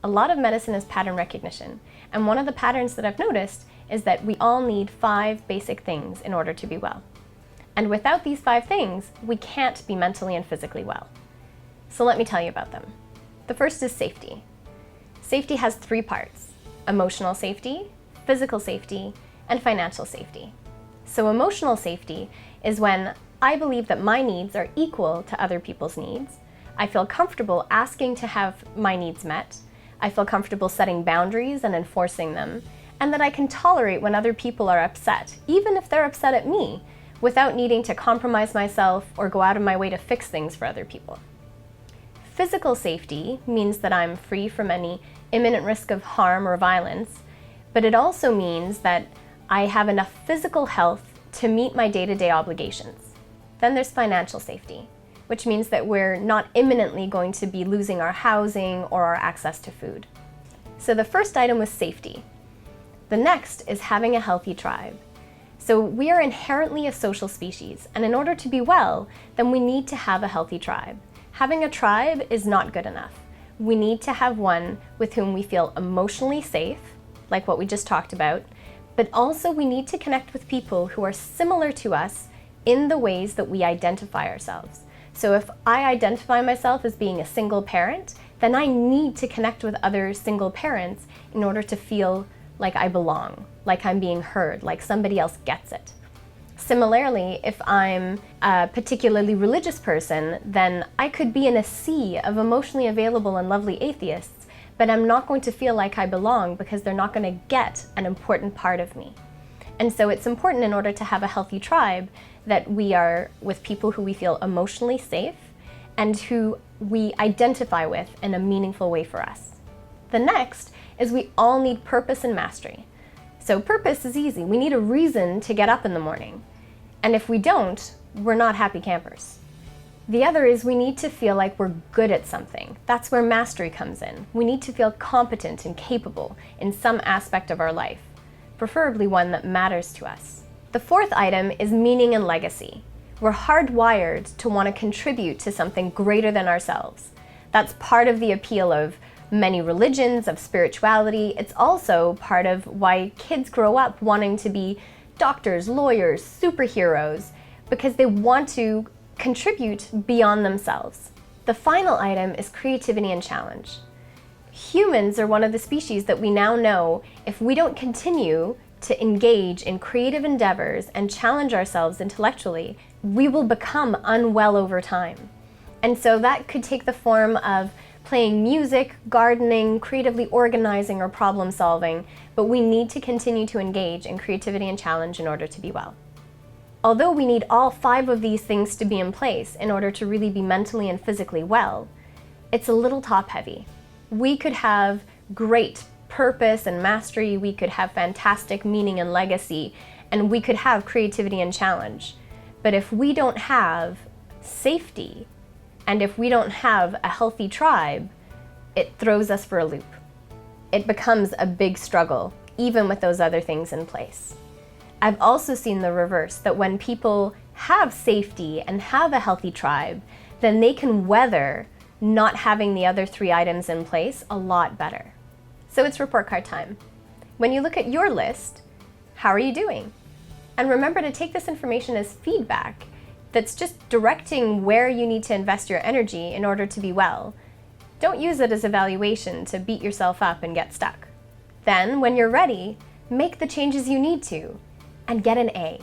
A lot of medicine is pattern recognition, and one of the patterns that I've noticed is that we all need 5 basic things in order to be well. And without these 5 things, we can't be mentally and physically well. So let me tell you about them. The first is safety. Safety has 3 parts: emotional safety, physical safety, and financial safety. So emotional safety is when I believe that my needs are equal to other people's needs. I feel comfortable asking to have my needs met. I feel comfortable setting boundaries and enforcing them, and that I can tolerate when other people are upset, even if they're upset at me, without needing to compromise myself or go out of my way to fix things for other people. Physical safety means that I'm free from any imminent risk of harm or violence, but it also means that I have enough physical health to meet my day-to-day obligations. Then there's financial safety, which means that we're not imminently going to be losing our housing or our access to food. So the first item was safety. The next is having a healthy tribe. So we are inherently a social species, and in order to be well, then we need to have a healthy tribe. Having a tribe is not good enough. We need to have one with whom we feel emotionally safe, like what we just talked about, but also we need to connect with people who are similar to us in the ways that we identify ourselves. So if I identify myself as being a single parent, then I need to connect with other single parents in order to feel like I belong, like I'm being heard, like somebody else gets it. Similarly, if I'm a particularly religious person, then I could be in a sea of emotionally available and lovely atheists, but I'm not going to feel like I belong because they're not going to get an important part of me. And so it's important, in order to have a healthy tribe, that we are with people who we feel emotionally safe and who we identify with in a meaningful way for us. The next is we all need purpose and mastery. So purpose is easy. We need a reason to get up in the morning. And if we don't, we're not happy campers. The other is we need to feel like we're good at something. That's where mastery comes in. We need to feel competent and capable in some aspect of our life, preferably one that matters to us. The fourth item is meaning and legacy. We're hardwired to want to contribute to something greater than ourselves. That's part of the appeal of many religions, of spirituality. It's also part of why kids grow up wanting to be doctors, lawyers, superheroes, because they want to contribute beyond themselves. The final item is creativity and challenge. Humans are one of the species that we now know, if we don't continue to engage in creative endeavors and challenge ourselves intellectually, we will become unwell over time. And so that could take the form of playing music, gardening, creatively organizing, or problem solving, but we need to continue to engage in creativity and challenge in order to be well. Although we need all 5 of these things to be in place in order to really be mentally and physically well, it's a little top-heavy. We could have great purpose and mastery, we could have fantastic meaning and legacy, and we could have creativity and challenge. But if we don't have safety, and if we don't have a healthy tribe, it throws us for a loop. It becomes a big struggle, even with those other things in place. I've also seen the reverse, that when people have safety and have a healthy tribe, then they can weather not having the other 3 items in place a lot better. So it's report card time. When you look at your list, how are you doing? And remember to take this information as feedback that's just directing where you need to invest your energy in order to be well. Don't use it as evaluation to beat yourself up and get stuck. Then, when you're ready, make the changes you need to and get an A.